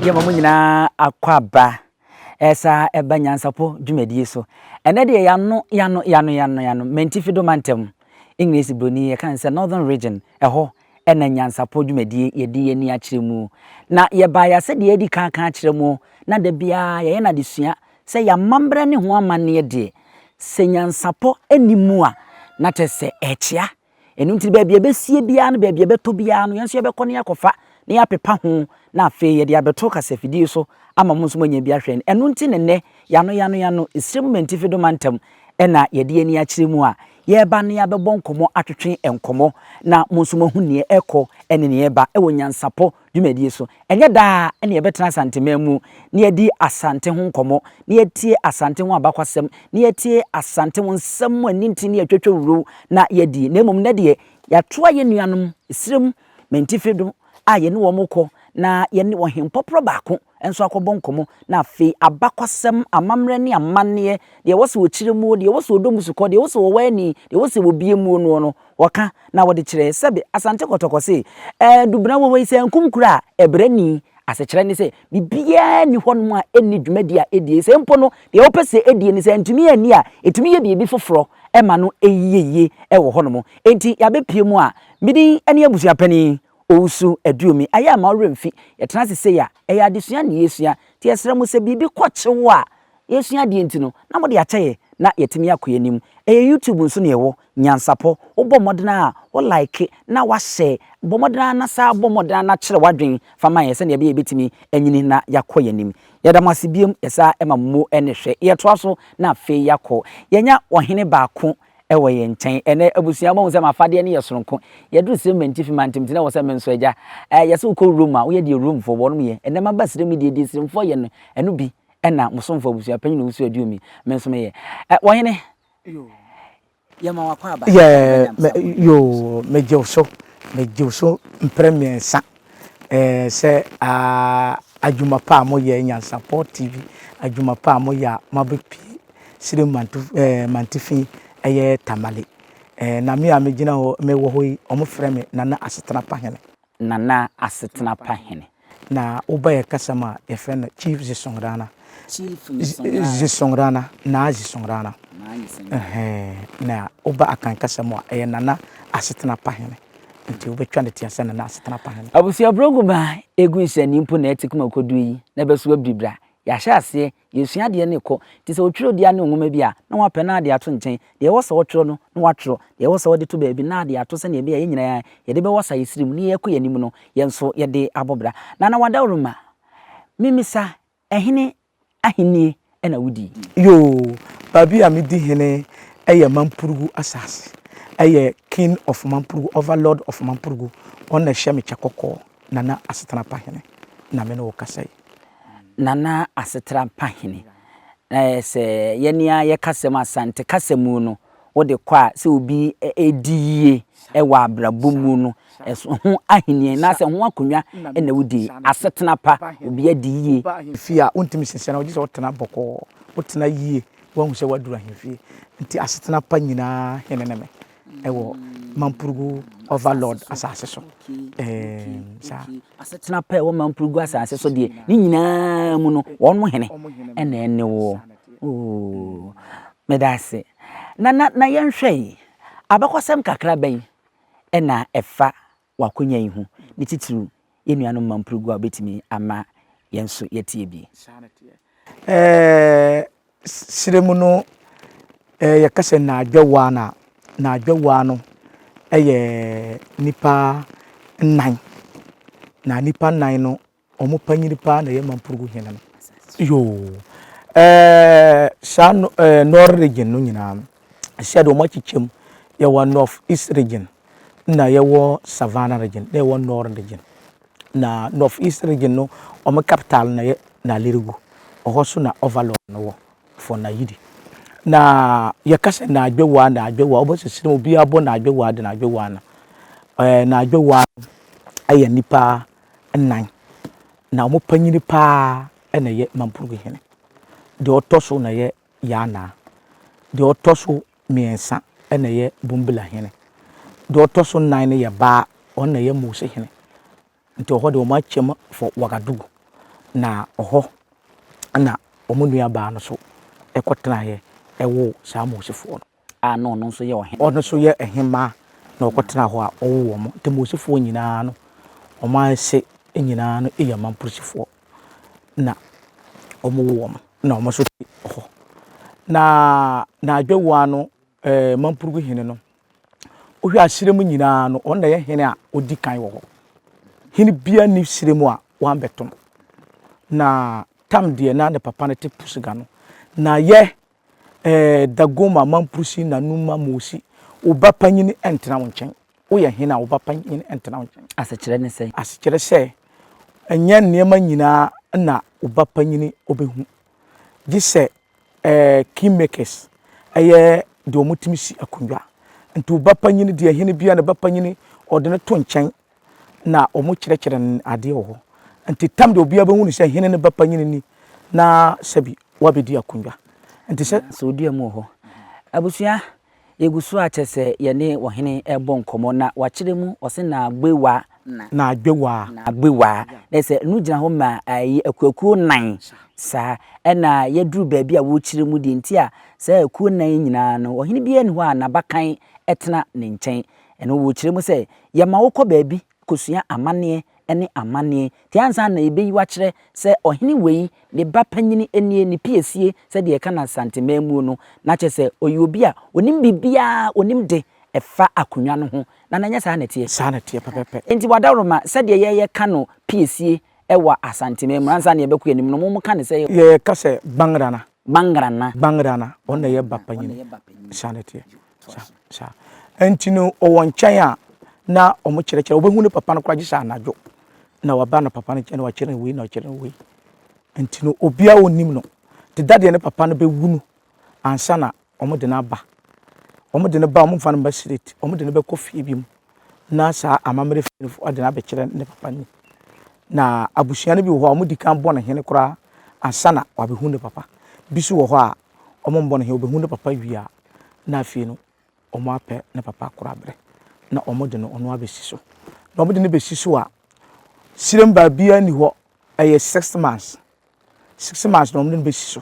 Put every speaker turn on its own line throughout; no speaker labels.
ye mamu nyina akwaba esa eba nyansapo dwumadi so ene de yano mentifido mantem English broni ye kan say northern region eho ena nyansapo dwumadi ye di ye ni akiremu na ye ba ya se de edi kan akiremu na da bia ye na de sua se ya mambre ne ho amane de se nyansapo animu a na tese echia enu ntiri ba bia besie bia no ba bia beto bia no yenso ye bekọ ne yakofa ne yapepa ho na afe ye de abeto kasafidi so ama mo nso manya bia hwe enu nti ne yano esrem mentifido mantem ena ye de ani akiremu a ye ba ne ya bebọ nkomo atwetwe enkomo na mo nso mahu ne ekọ ene ne ba ewo nyansapo dwumadi so enye da ene ye betena santememu ne ye di asante ho nkomo ne ye tie asante ho abakwasem ne ye tie asante ho nsem ani nti ne ye twetwe wuro na ye di na emom ne de ya toa ye nuanom esrem mentifido a ye ne wo mokọ na ye ne wo hempopro baako enso akọbọ nkomo na afi abakwasem amamre ne amanne de wose wo kiremu de wose odomusuko de wose wo wani de wose wo biemu no woka na wode kire sebe asante kotokose dubna wo wei se nkumkura ebrani asechire ni se bibia ni hono a eni dwumadi a edie se mpo no de wo pese edie ni se ntumi ani a etumi ye biebi foforo ema no eyeye ewo hono mo enti ya bepiemu a midi eni abusuapani Ousu eduomi aya ma oremfi yetena sese ya eya adesua ne yesua ti esra mu se bibi kwọchewo a yesua de enti no na mo de akyeye na yetimi akoyanim YouTube nso ne yewo nyansapo obo modena a wo like na wa share bo modena na sa bo modena na kire wadwen fama yese ne be yebetimi anyini na yakoyanim yedamase biem yesa emammo ene hwe yetoaso na afi yakọ yenya ohene baako ewe ye nchen ene abusua mo se mafade ne yesoronko yeduru se mentifi mantim tena wo se menso agya yese uko room a wo ye de room for wonum ye ene mabasire mi de siremfo ye no eno bi ena musomfo abusua panyi no usu aduomi menso me ye wo hene yo ye ma wakọ aba
yo mejewso mpremiensa se adwuma pa mo ye Nyansapo TV adwuma pa mo ya mabepi sire mantifi eye tamale na me amegina ho me wo hoi omo freme nana asetena pahene na obaye kasama e frene chief zisongrana na oba akan kasama e nana asetena pahene nti obetwa ne tiasa nana asetena pahene
abusia broguma egunhyani mpo na etikuma kodu yi na beso abribra ya hye ase yesua de ne kọ ti se otwiro de ane nwoma bi a na wa pena de ato nchen de wo se otwiro no na watwiro de wo se wo de to baabi na de ato se ne bi a yenyina ya ye de be wasa yesirim ne ye kọ yanim no ye nso ye de abobra na wadawruma mimisa ehene ahenie ena wudi
yo babi amidi hene eye mampurugu asase eye king of mampurugu overlord of mampurugu on hye me chakoko nana asetana pahene na me no kasai
nana asetra pahene se yenia ye kasem asante kasemu no wode kwa se obi ediye ewa abrabomu no ho ahenie na se ho akonwa ena wudi asetena pa obi ediye
fia ontimi sese na ogise wotena boko wotena yie wahu se wadura hemfie nti asetena pa nyina heneneme ewo mampurugu overlord asase so sa
asetena pa ewo mampurugu asase so de ni nyina mu no won hene ene wo medase na yenhwe abakwasem kakra ben ena efa wakonya ihu ni titiru yenuano mampurugu abetimi ama yenso yetie bi
siremu no yakase na adwawa no eye nipa nnan na nipa nnan no omo panyiri pa na ye mampurugu hena no yo north region no nyina asiado mo chichem ye wa north east region na ye wo savannah region na ye wo north region na north east region no omo capital na ye na Lirigu ohoso na overlord no wo for na yidi na yakase na adwawa obosesire obi abo na adwawa de na adwawa na adwawa aye nipa nnan na omo panyiri pa ena ye mampurugu hene de otoso na ye yana de otoso miensa ena ye bumbula hene de otoso nnan ne ye ba on na ye mose hene nti ohode o ma chem for Wagadugu na oho na omo nua ba no so ekotena ye ewo saa mosifo no
no no so ye ohen
ono so ye ehema na okotena ho a owo mo te mosifo nyina no omo ase nyina no eya mampurusifo na omo wo mo na omo so ho na adwewa no mampurugu hene no ohwe asiremu nyina no on na ye hene a odi kan wo ho hene bia ni siremu a wan betom na tam de na ne papa ne te pusiga no na ye dagoma mampurusi na numa mosi oba panyini entena wonchen wo ye hene a oba panyini entena wonchen
asakire ne sei
asakire sei enye niema nyina na oba panyini obehu gise kingmakers eye de omutimisi akundwa nti oba panyini de hene bia ne ba panyini odene to nchen na omu kirekire ade ho nti tam de obia behu ni se hene ne ba panyini ni na sabi wabedi akundwa nti se
so odi amu ho abusua yegusu achese ye ne wo hene ebo nkomo na wakire mu ose na agbewa
na agbewa
na se nu gina ho ma akuakuo nan sa na yeduru baabi a wo kire mu di nti a sa akuo nan nyina no ohene bia ni ho a na bakan etena ne nchen eno wo kire mu se ye ma wokọ baabi kosua amane ene amane ti ansa na ebeyi wa kire se ohene wei ne bapanyini enie ne piesie se de ka na santememu no na che se oyobi a onim bibia onim de efa akunwa no ho na nanya sa na tie
pepepe
enti wadaroma se de ye ka no piesie ewa asantememu ansa na ebeku anim no mo ka ne se
ye ka se bangrana ona ye bapanyini sanete sa enti no owonchen a na omo kirekire obehu ne papa no kwa gisa anajo na waba na papa no kene wa kire we na kire we enti no obia onim no te dade ne papa no bewu no ansa na omo de na ba omo de ne ba omo fa no ba street omo de ne be kofi bi mu na sa amamre fo de na be kire ne papa ni na abusua ne bi ho omo di kan bo na hene kura ansa na wa behu ne papa bisu wo ho a omo mbo na he obehu ne papa wi a na afie no omo apɛ ne papa kura bre na omo de no ono abesiso na omo de ne besiso a sirem ba bia ni ho eye 6 months na omo de ne besiso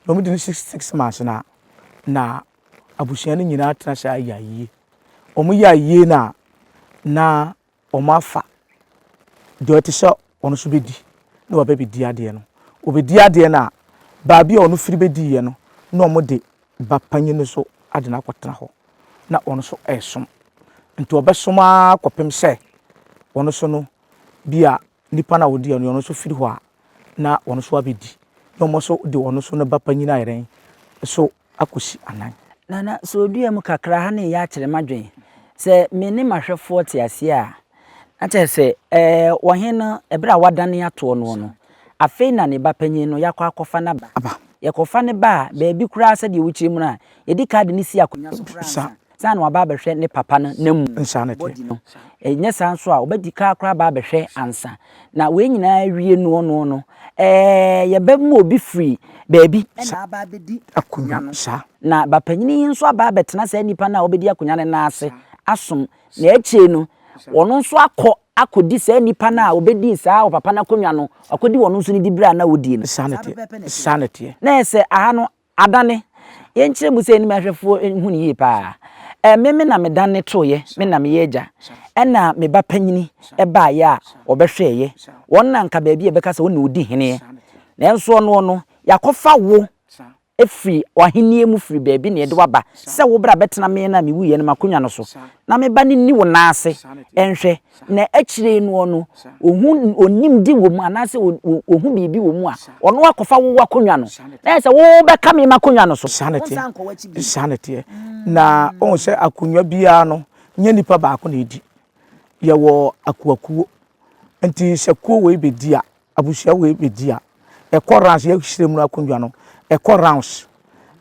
na omo de ne 6 months na abusua ne nyina tena sha yayi omo yayi na omo afa do te so ono so bedi na wa be di ade no obedi ade na ba bia ono firi bedi ye no na omo de bapanyi no so ade na kwotena ho na ono so esom nti obesoma kopem se ono so no bia nipa na wodi ono so firi ho a na ono so abedi na omo so de ono so na bapanyi na yeren so akosi anan
na so odua mu kakra ha ne ya kire madwen se me ne mahwefo te ase a ache se wo hene ebra wadane ato no afei na ne bapanyi no yakọ akọfa na ba yakofa ne ba baabi kura se de wuchire mu na yedi card ni si akonya so kura sa na waba behwe ne papa no namu
insanity
enya san so a obedi ka kura ba behwe ansa na we nyina wie no ye bem obi free baabi na aba bedi
akonya sa
na bapanyini nso aba betena sa nipa na obedi akonya ne na ase asom na eche no wono nso akodi sa nipa na obedi sa o papa na konwa no akodi wono nso ni di bra na wodi no
sanity
na ese aha no adane yenkyere mu se ni mahwefo hu ni yi pa meme na me dan ne toye me na me yeja na me bapanyini ba ya obehweye won na nka baabi e beka se won na odi hene na enso no yakofa wo efri wahenie mu fri baabi na yede waba se wo bra betena me na me wuye na makonwa no so na me ba ni wo na ase enhwe na akire no ohun onim di wo mu anase ohun bibi wo mu a ono akofa wo wakonwa no na se wo beka me makonwa no so
sanity na on se akonwa bia no nya nipa ba ko na edi ye wo akuakuo nti se kuo we bedi a abusua we bedi a ekorans ye hwire mu akonwa no ekorans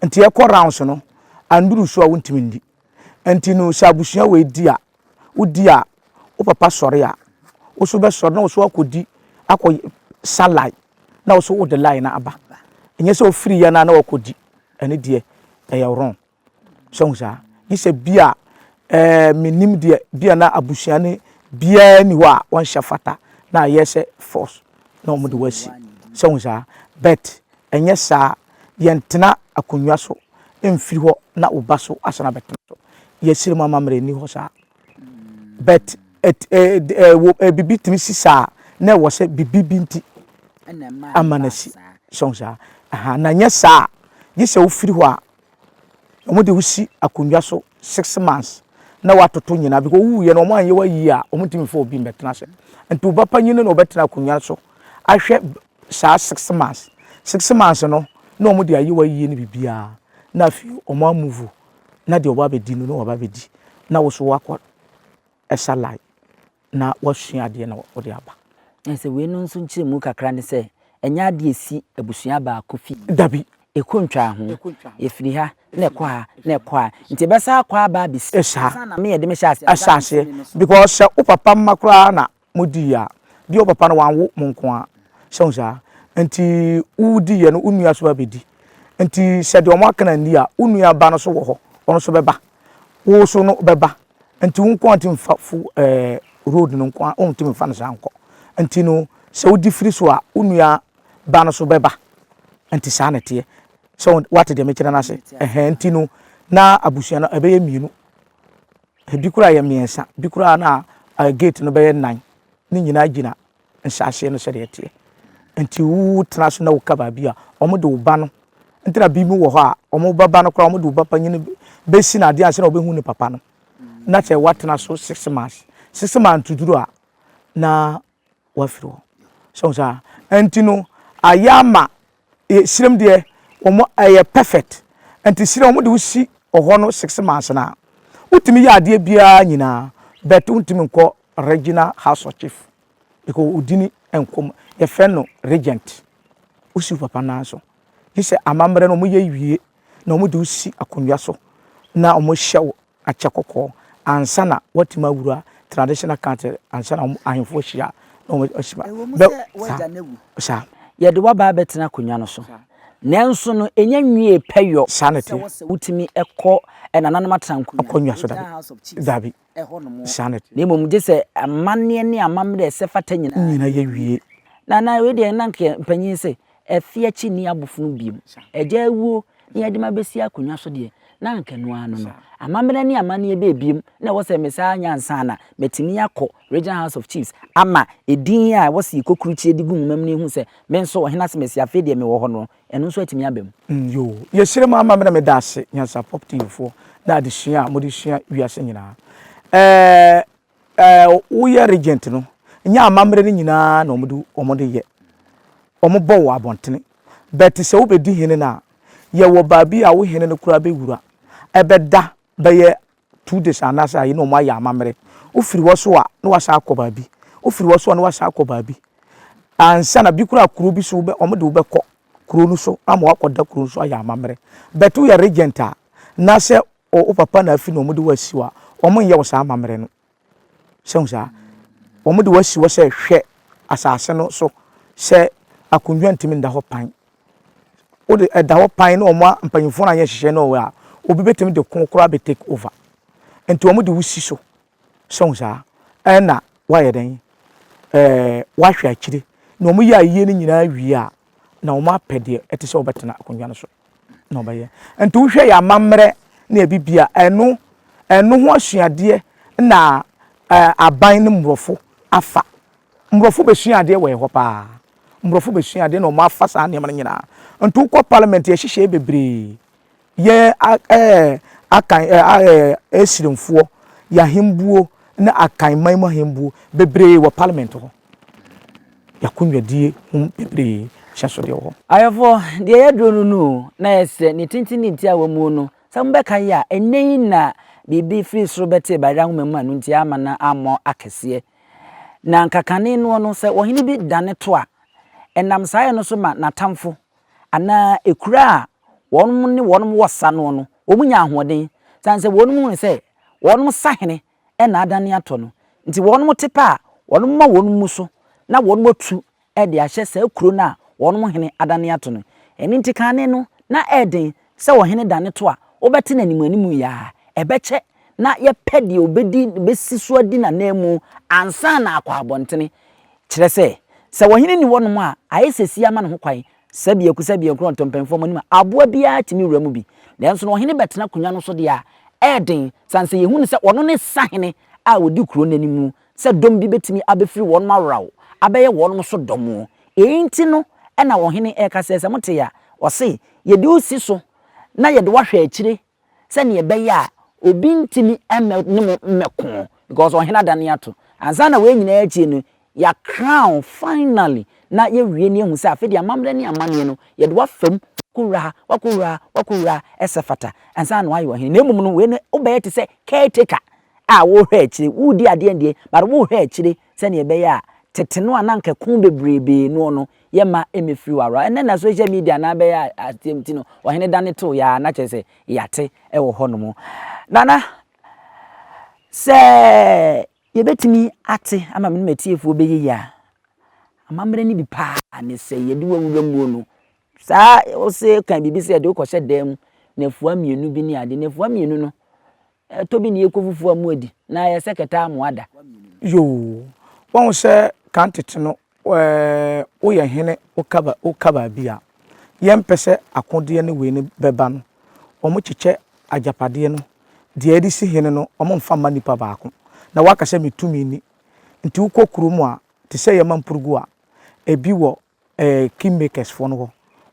nti ekorans no anduru so a wontimi ndi nti no se abusua we di a udi a o papa sori a o so be sori na o so akodi akọ salai na o so wo de line na aba enye se o free ya na wakodi ene de wrong so nsa yise bia menim de bia na abusuane bia ni ho a won hyafata na yese force na o mo de wasi so unsa bet enye sa yentena akonwa so emfiri ho na oba so asana betena so yesire mama mre ni ho sa bet bibi timi sisa na wo se bibi binti amanasi so unsa aha na nye sa yese wo firi ho a omode wusi akonwa so 6 months na watoto nyina because wu ye no mo anye wa yi a omutimi fo obi betena se nti oba panyine no betena akonwa so ahwe sa 6 months 6 months no na omode ayi wa yi ni bibia na fi omo move na de oba bedi no oba bedi na wo so wakọ esalai na wasua de na wo de aba
ese we no nso nkyire mu kakra ne se enya de esi abusua ba kofi
dabi
ekontwa ho efiri ha na ekwa na ekwa nti besa akwa aba bi
esa
na me ye de me hyase
asase because o papa makra na modi ya bi o papa no wanwo monko a sonsa nti udi ye no unua so abedi nti se de o mo akana ni a unua ba no so wo ho ono so beba wo so no beba nti wonko anti mfa fu road no nko on timi mfa no sanko nti no se odi firi so a unua ba no so beba nti sa na tie so what de me kira na se nti no na abusua na ebe ye mienu bi kura ye miensa bi kura na gate no be ye 9 ni nyina gina nsase no se de tie nti wu tena so na wo kaba bia omo de wo ba no nti na bi mu wo ho a omo baba no kura omo de wo papa nyine be si na de ase na obehu ne papa no na che watena so 6 months 6 months tuduru a na wafiro so sa nti no ayama sirem de omo aye perfect nti sirem omo de wusi oho no 6 months na utimi ya ade bia nyina bet utimi nko regional house of chief because udini enkom ye friend no regent usi papa na so yise amamre no mo ye wie na omo de wusi akonwa so na omo hyew achekoko ansana watima wura traditional country ansana ahemfo hia na omo ashima
sa ye de waba betena akonwa no so nanso no enya nwie peyo
sanity
utimi ekọ enananom atanku
akonwa so dabi sanity
ne mom je se amanne ne amamre se fata
nyina ye wie
na we de nanke mpanyin se efia chi ni abofunu biem eja wuo ne yade mabesi akonwa so de nanke no ano no amamre ne amanne be biem na wo se mesa nyansa na metimi yakọ regional house of chiefs ama edin a wo se kokruchi edigu mmam ne hu se me nso wo hena se mesi afi de me wo ho no eno nso atimi abem
yo yesire ma amamre me dase nyansa property fo na de hia mo de hia wiase nyina wo ye regent no nya amamre ne nyina na omode ye omobo wo abontene bet se wo bedi hene na ye wo baabi a wo hene no kura be wura ebeda be ye 2 days anasa ye no mo ya amamre wo firi wo so a na wasa akoba bi wo firi wo so na wasa akoba bi ansa na bi kura kuro bi so be omode wo be ko kuro no so ama wakoda kuro so ya amamre bet wo ye regent a na se o papa na afi no omode wasiwa omo ye wo sa amamre no se unsa omode wasiwa se hwe asase no so se akonwa ntimi nda ho pan o de da ho pan no omo mpanyimfo na ye hyehe no a obi betimi de konkora be take over enti omode wusi so se unsa na wa ye den wa hwe akire na omo ye aye ni nyina wi a na omo apede etese obetena akonwa no so na obaye enti wo hwe ya amamre na ebibia eno ho asuade na aban ne mbrofo afa mbrofo be suade we ho pa mbrofo be suade no ma afa sa ne man nyina ntu ko parliament ye hihye bebre ye akan esirimfo ya hembuo na akan man ma hembuo bebre wo parliament ho ya kunwadie bebre hyeso de ho
ayofo de ye dronu no na yese ni tintini ntia wa mu no samba kan ya enei na bibi free sro bete ba ran mu anu ntia ama na amo akese na nkakane no se wo hini bi dane to a enam saye no so ma natamfo ana ekura wonum ne wonum wosa no omunya ahoden sanse wonum se wonum sahene na adane ato no nti wonum tepa wonum ma wonum so na wonum otu de ahye se ekuro na wonum hene adane ato no eni ntikane no na eden se wo hene dane to a obete na animu ya ebeche na ye pede obedi besi so adi na nemu ansa na akwa abontene kire se se wo hene ni wono mu a ayesesi ama ne ho kwan sabia ku ntompemfo mu aboa bia timi wura mu bi nanso no hene betena konwa no so de a eden sanse yehu ne se ono ne sahene a wodi kuro nanimu se dom bi betimi abefiri wono mawrawo abeye wono so domo enti no na wo hene ekase se mote ya wo se ye de usi so na ye de wahwe akire se ne beye a obi ntimi mmeko because wo hene adane ato ansa na we nyina achi no ya crown finally na ye wie ne hu se afedi amamre ne amane no ye de wafam wakura esefata ansa na wayo hene nemum no we ne obeye te se caretaker a wo hwe akire wudi ade ande but wo hwe akire se ne beye a teteno ananka kun bebrebe no yema emefiri wara ene na social media na beye atempti no wo hene dane to ya na chese yate ewo hono nana se yebetimi ate ama me metiefu obeye ya amamre ni bi pa ne se yedi wawura mu no sa o se kan bibi se de ko hye dem na fua mienu bi ni ade na fua mienu no to bi ne ekofufu amu adi na ye seketa amuada
yo won se kan tete no wo ye hene o kaba bia yem pese akode ne we ne beba no omo chiche ajapade no de edi si hene no omo mfa ma nipa baako na waka se metumi ni nti ukokuru mu a te se yema mpurugu a ebi wo kingmakers fo no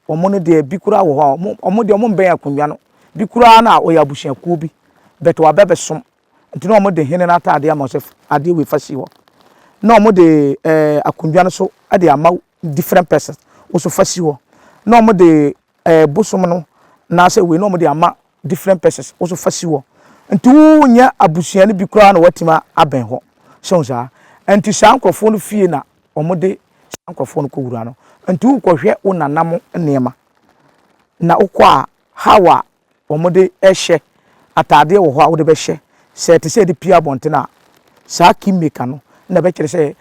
omo no de ebi kura wo ha omo de omo mben akonwa no bi kura na oyabushia ku bi beto wa bebe som nti no omo de hene na taade ama se ade we fasi wo na omo de akonwa no so ade ama different persons wo so fasi wo na omo de bosom no na se we na omo de ama different persons wo so fasi wo nti wo nya abushia no bi kura na watima aben ho so za nti sankrofo no fie na omo de sankrofo no ko wura no nti wo kohwe wo nanam neema na ukwa hawa omo de ehye atade wo ho a wo de be hye se te se de pia bonte na sa kimeka no na be kire se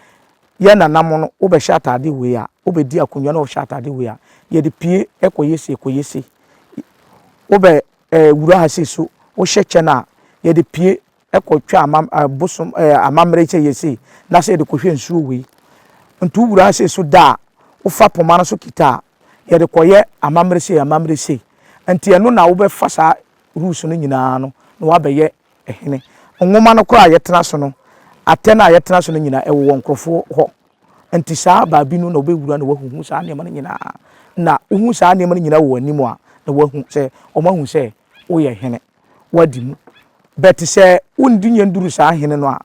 ye nanam no wo be hye atade we a wo be di akonwa no wo hye atade we a ye de pie ekoyese wo be wura ha se so wo hye che na ye de pie ekotwa bosom amamre che yesi na se de kohwe nsuo we ntu wura ha se so da wo fa poma no so kita ye de koye amamre se nti eno na wo be fa sa rules no nyina no na wa be ye ehene nwoma no kora yetena so no atena yetena so no nyina ewo nkrofo ho nti sa ba bi no na obewura na wahuhu sa ne ma nyina na uhu sa ne ma nyina wo animu a na wahu se omahu se wo ye hene wadi mu bet se undi nyanduru sa hene no a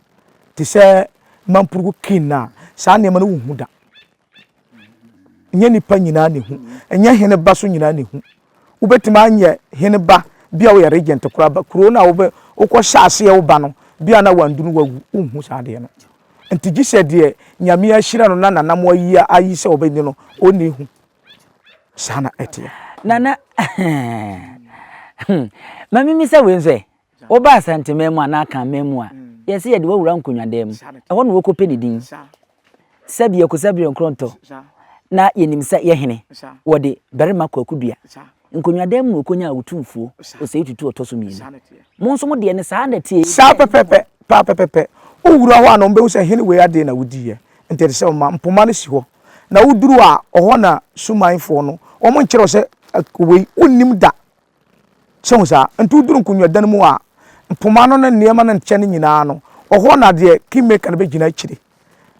ti se mampurugu kinna sa ne ma no hu da nya nipa nyina ne hu nya hene ba so nyina ne hu ubetima anye hene ba bia wo regent kura ba kuro na wo ukọ shaase ye wo ba no bia na wandunu wagu hu sa de no nti gise de nyame ahira no na nanam ayi se obeni no oni hu sana etia
nana mami mi se wenze wo ba asante memu ana aka memu a yesi ye de wawura nkonwa dem ho no wokope ni din sabia ko sabia nkronto na yenim se ye hene wo de berema kwakudua nkonwa dem no konya awutumfuo o se tutu otoso mi mo nso mo de ne saa na tie
saa pepepe o wura ho anom be wo se hene we ade na wudiye ntere se ma mpoma no si ho na wuduru a oho na sumanfo no o mo nkire se we unnim da so sa ntu duru nkonwa dan mu a mpoma no na niema na nche nyina no oho na de kimeka na be gina akire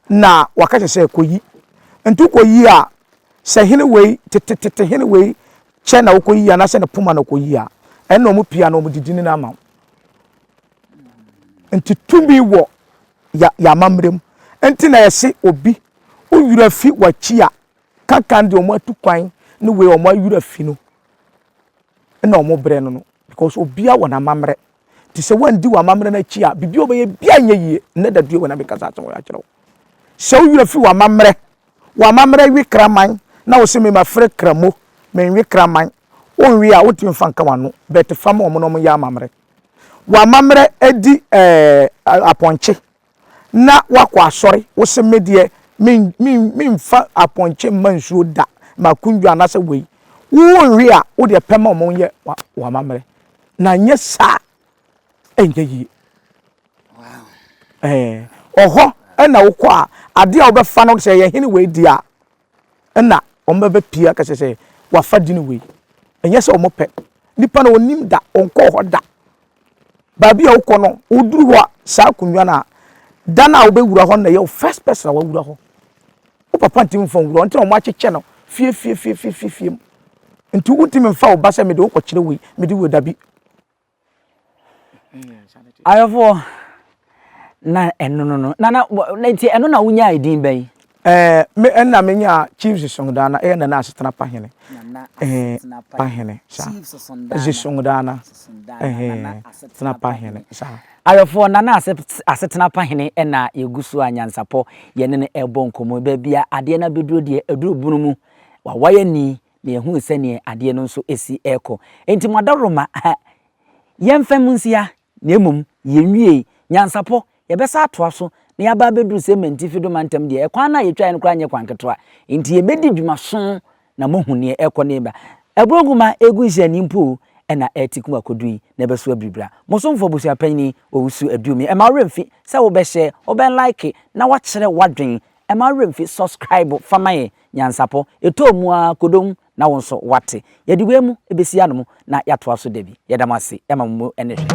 na waka se koyi ntu koyi a se hene we tete hene we che na ukoyi ana se na puma na koyi a eno mu pia no mu didini na ama nti tumi wo ya mamrem nti na yesi obi uyura fi wachi a kankan de omo atukwan ne we omo ayura fi no na omo bre no because obia wona mamre ti se wandi wa mamre na chi a bibi obeye bia nyeyie ne da duo wona be kasa atwo ya kire se uyura fi wa mamre wi kraman na wo se me mafre kramo men wi kraman onwi a wotim fanka wano bet fam omo no mo ya mamre wa mamre edi aponche na wakwa asori wo se medie min fa aponche mansuo da makundu anase wei wonwi a wo de pema omo ye wa mamre na nye sa enye yi wow oho ɛna wokɔ a ade a wobɛfa no sɛ yɛ hene wei di a ɛna ɔmbɛbɛ pia ka sɛ wafa di no wei ɛnyɛ sɛ ɔmo pɛ nipa na onim da ɔnkɔ hɔ da baabi a wokɔ no woduru hɔ a saa konwa na da na wobɛwura hɔ na yɛ first person a wawura hɔ wo papa ntimi mfa wura ɔnte na ɔmo akyekyɛ no fie nti wotimi mfa wo ba sɛ mede wokɔ kyerɛ wei mede wo dabi
ayofo na eno no na nti eno na wonya idin bɛn
me enna menya chiefs songdana na asetena pahene pahene sa songdana asetena pahene sa
ayofo na asetena pahene na yegusu anyansapo yene ne ebo nkomo ba bia ade na beduro de aduro bunu mu wa waye ni na ehu sɛ ne ade no nso esi eko enti modaroma yemfam nsia na emum yenwie nyansapo yebesa atoa so na yaba beduru se mentifi do mantem de ekwan na yetwa no kra nye kwanketoa enti yebedi dwumaso na mohune eko ne ba ebroguma egu hyani mpo na etikum akodui na beso abribra mosomfo busu apani owusu adumi e ma remfi se wo be share wo be like na wa kire wadwen e ma remfi subscribe famaye nyansapo etomu akodom na wonso wate yediwe mu ebesi anom na yatoa so dabi yedamase ema mu enehwe